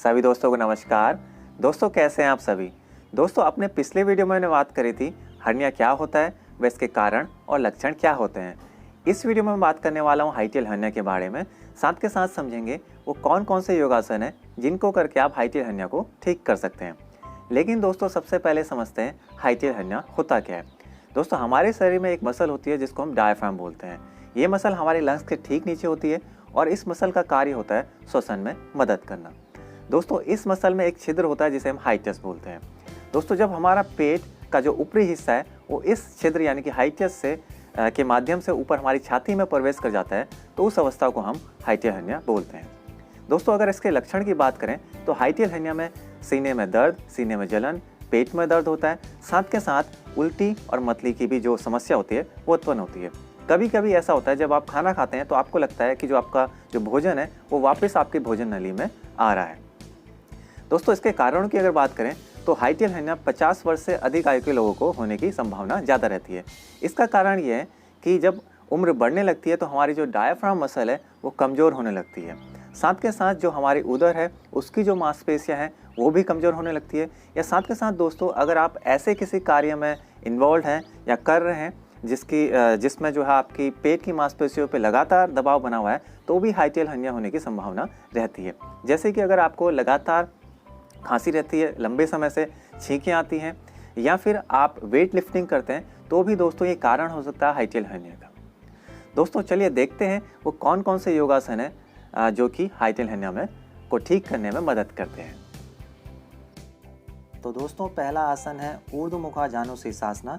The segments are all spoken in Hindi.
सभी दोस्तों को नमस्कार। दोस्तों कैसे हैं आप सभी। दोस्तों अपने पिछले वीडियो में मैंने बात करी थी हर्निया क्या होता है, व इसके कारण और लक्षण क्या होते हैं। इस वीडियो में मैं बात करने वाला हूं हाईटेल हर्निया के बारे में। साथ के साथ समझेंगे वो कौन कौन से योगासन हैं जिनको करके आप हाईटेल हर्निया को ठीक कर सकते हैं। लेकिन दोस्तों सबसे पहले समझते हैं हाईटेल हर्निया होता क्या है। दोस्तों हमारे शरीर में एक मसल होती है जिसको हम डायफ्राम बोलते हैं। ये मसल हमारे लंग्स के ठीक नीचे होती है और इस मसल का कार्य होता है श्वसन में मदद करना। दोस्तों इस मसल में एक छिद्र होता है जिसे हम हाइटस बोलते हैं। दोस्तों जब हमारा पेट का जो ऊपरी हिस्सा है वो इस छिद्र यानी कि हाइटस से के माध्यम से ऊपर हमारी छाती में प्रवेश कर जाता है तो उस अवस्था को हम हाईटेल हर्निया बोलते हैं। दोस्तों अगर इसके लक्षण की बात करें तो हाईटेल हर्निया में सीने में दर्द, सीने में जलन, पेट में दर्द होता है। साथ के साथ उल्टी और मतली की भी जो समस्या होती है वो उत्पन्न होती है। कभी कभी ऐसा होता है जब आप खाना खाते हैं तो आपको लगता है कि जो आपका जो भोजन है वो वापस आपकी भोजन नली में आ रहा है। दोस्तों इसके कारणों की अगर बात करें तो हाईटेल हर्निया 50 वर्ष से अधिक आयु के लोगों को होने की संभावना ज़्यादा रहती है। इसका कारण ये है कि जब उम्र बढ़ने लगती है तो हमारी जो डायफ्राम मसल है वो कमज़ोर होने लगती है। साथ के साथ जो हमारी उदर है उसकी जो मांसपेशियां हैं वो भी कमज़ोर होने लगती है। या साथ के साथ दोस्तों अगर आप ऐसे किसी कार्य में इन्वॉल्व हैं या कर रहे हैं जिसमें जो है आपकी पेट की मांसपेशियों पे लगातार दबाव बना हुआ है तो भी हाईटेल हर्निया होने की संभावना रहती है। जैसे कि अगर आपको लगातार खांसी रहती है, लंबे समय से छींकें आती हैं या फिर आप वेट लिफ्टिंग करते हैं तो भी दोस्तों ये कारण हो सकता है हाईटेल हर्निया का। दोस्तों चलिए देखते हैं वो कौन कौन से योगासन हैं जो कि हाईटेल हर्निया में को ठीक करने में मदद करते हैं। तो दोस्तों पहला आसन है ऊर्ध्वमुखा जानु शीर्षासन।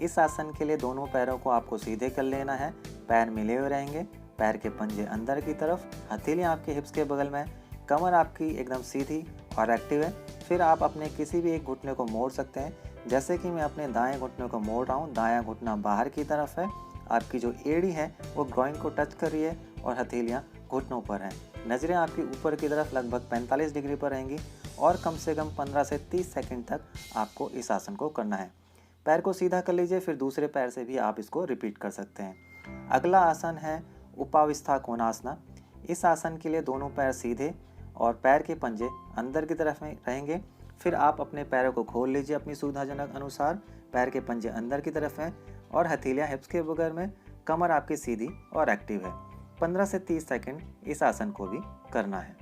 इस आसन के लिए दोनों पैरों को आपको सीधे कर लेना है। पैर मिले हुए रहेंगे, पैर के पंजे अंदर की तरफ, हथेलियां आपके हिप्स के बगल में, कमर आपकी एकदम सीधी और एक्टिव है। फिर आप अपने किसी भी एक घुटने को मोड़ सकते हैं। जैसे कि मैं अपने दाएं घुटने को मोड़ रहा हूँ, दायां घुटना बाहर की तरफ है, आपकी जो एड़ी है वो ग्रॉइन को टच कर रही है और हथेलियां घुटनों पर हैं। नज़रें आपकी ऊपर की तरफ लगभग 45 डिग्री पर रहेंगी और कम से कम 15 से 30 सेकंड तक आपको इस आसन को करना है। पैर को सीधा कर लीजिए, फिर दूसरे पैर से भी आप इसको रिपीट कर सकते हैं। अगला आसन है उपावस्था कोणासन। इस आसन के लिए दोनों पैर सीधे और पैर के पंजे अंदर की तरफ में रहेंगे। फिर आप अपने पैरों को खोल लीजिए अपनी सुविधाजनक अनुसार। पैर के पंजे अंदर की तरफ हैं और हथेलियां हिप्स के बगल में, कमर आपकी सीधी और एक्टिव है। 15 से 30 सेकंड इस आसन को भी करना है।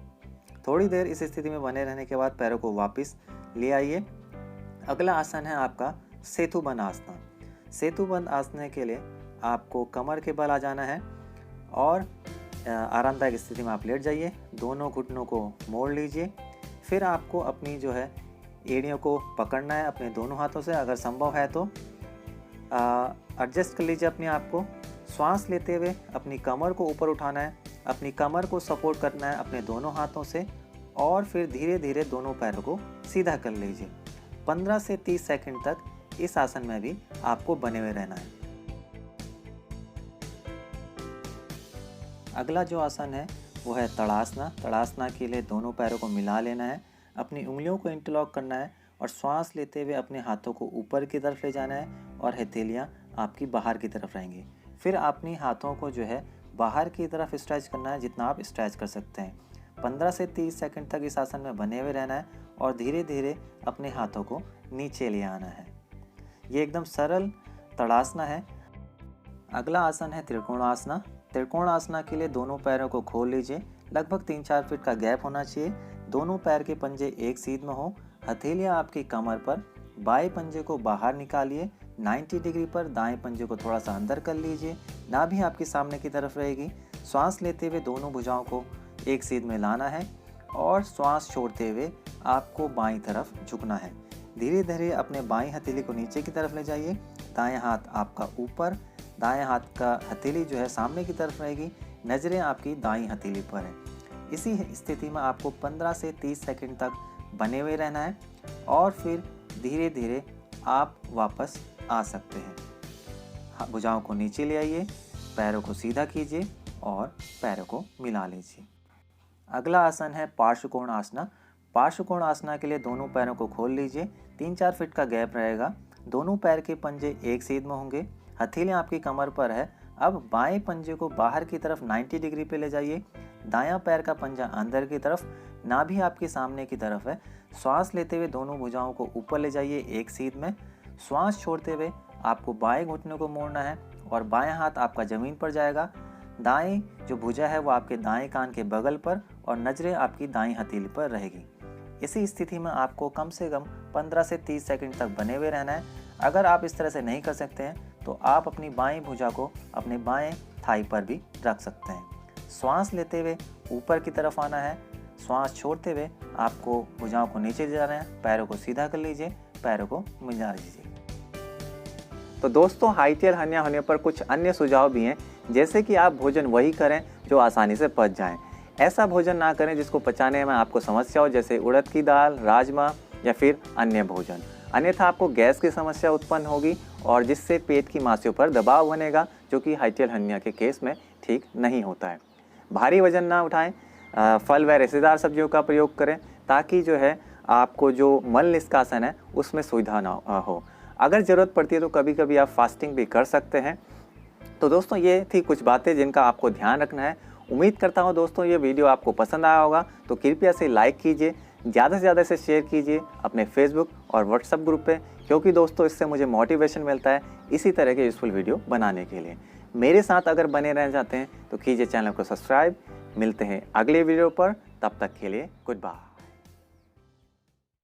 थोड़ी देर इस स्थिति में बने रहने के बाद पैरों को वापस ले आइए। अगला आसन है आपका सेतुबंध आसन। सेतुबंध आसन के लिए आपको कमर के बल आ जाना है और आरामदायक स्थिति में आप लेट जाइए। दोनों घुटनों को मोड़ लीजिए। फिर आपको अपनी जो है एड़ियों को पकड़ना है अपने दोनों हाथों से। अगर संभव है तो एडजस्ट कर लीजिए अपने आप को। श्वास लेते हुए अपनी कमर को ऊपर उठाना है, अपनी कमर को सपोर्ट करना है अपने दोनों हाथों से और फिर धीरे धीरे दोनों पैरों को सीधा कर लीजिए। 15 से 30 सेकंड तक इस आसन में भी आपको बने हुए रहना है। अगला जो आसन है वो है तड़ासना। तड़ासना के लिए दोनों पैरों को मिला लेना है, अपनी उंगलियों को इंटरलॉक करना है और श्वास लेते हुए अपने हाथों को ऊपर की तरफ ले जाना है और हथेलियां आपकी बाहर की तरफ रहेंगी। फिर अपनी हाथों को जो है बाहर की तरफ स्ट्रेच करना है जितना आप स्ट्रेच कर सकते हैं। 15 से 30 सेकंड तक इस आसन में बने हुए रहना है और धीरे धीरे अपने हाथों को नीचे ले आना है। ये एकदम सरल तड़ासना है। अगला आसन है त्रिकोणासन। त्रिकोणासन के लिए दोनों पैरों को खोल लीजिए। लगभग 3-4 फीट का गैप होना चाहिए। दोनों पैर के पंजे एक सीध में हो, हथेलियां आपकी कमर पर, बाएं पंजे को बाहर निकालिए 90 डिग्री पर, दाएं पंजे को थोड़ा सा अंदर कर लीजिए। नाभि आपकी सामने की तरफ रहेगी। श्वास लेते हुए दोनों भुजाओं को एक सीध में लाना है और श्वास छोड़ते हुए आपको बाईं तरफ झुकना है। धीरे धीरे अपने बाईं हथेली को नीचे की तरफ ले जाइए। दाएं हाथ आपका ऊपर, दाएं हाथ का हथेली जो है सामने की तरफ रहेगी। नज़रें आपकी दाईं हथेली पर है। इसी स्थिति में आपको 15 से 30 सेकंड तक बने हुए रहना है और फिर धीरे धीरे आप वापस आ सकते हैं। भुजाओं को नीचे ले आइए, पैरों को सीधा कीजिए और पैरों को मिला लीजिए। अगला आसन है पार्श्वकोण आसन। पार्श्वकोण आसन के लिए दोनों पैरों को खोल लीजिए। 3-4 फीट का गैप रहेगा। दोनों पैर के पंजे एक सीध में होंगे। हथेलियां आपकी कमर पर है। अब बाएं पंजे को बाहर की तरफ 90 डिग्री पे ले जाइए। दायां पैर का पंजा अंदर की तरफ, नाभि आपके सामने की तरफ है। श्वास लेते हुए दोनों भुजाओं को ऊपर ले जाइए एक सीध में। श्वास छोड़ते हुए आपको बाएं घुटने को मोड़ना है और बायां हाथ आपका जमीन पर जाएगा। दाएं जो भुजा है वो आपके दाएं कान के बगल पर और नजरें आपकी दाएं हथेली पर रहेगी। इसी स्थिति में आपको कम से कम 15 से 30 सेकंड तक बने हुए रहना है। अगर आप इस तरह से नहीं कर सकते हैं तो आप अपनी बाएं भुजा को अपने बाएं थाई पर भी रख सकते हैं। श्वास लेते हुए ऊपर की तरफ आना है। श्वास छोड़ते हुए आपको भुजाओं को नीचे ले जाना है। पैरों को सीधा कर लीजिए, पैरों को मिला लीजिए। तो दोस्तों, हाईटेल हर्निया होने पर कुछ अन्य सुझाव भी हैं, जैसे कि आप भोजन वही करें जो आसानी से पच जाएं। ऐसा भोजन ना करें जिसको पचाने में आपको समस्या हो, जैसे उड़द की दाल, राजमा या फिर अन्य भोजन। अन्यथा आपको गैस की समस्या उत्पन्न होगी और जिससे पेट की मांसों पर दबाव बनेगा, जो कि हाईटेल हर्निया के केस में ठीक नहीं होता है। भारी वजन ना उठाएं। फल व रेशेदार सब्जियों का प्रयोग करें ताकि जो है आपको जो मल निष्कासन है उसमें सुविधा ना हो। अगर ज़रूरत पड़ती है तो कभी कभी आप फास्टिंग भी कर सकते हैं। तो दोस्तों, ये थी कुछ बातें जिनका आपको ध्यान रखना है। उम्मीद करता हूँ दोस्तों ये वीडियो आपको पसंद आया होगा, तो कृपया से लाइक कीजिए, ज़्यादा से ज़्यादा इसे शेयर कीजिए अपने फेसबुक और व्हाट्सएप ग्रुप पे, क्योंकि दोस्तों इससे मुझे मोटिवेशन मिलता है इसी तरह के यूज़फुल वीडियो बनाने के लिए। मेरे साथ अगर बने रहना चाहते हैं तो कीजिए चैनल को सब्सक्राइब। मिलते हैं अगले वीडियो पर, तब तक के लिए गुड बाय।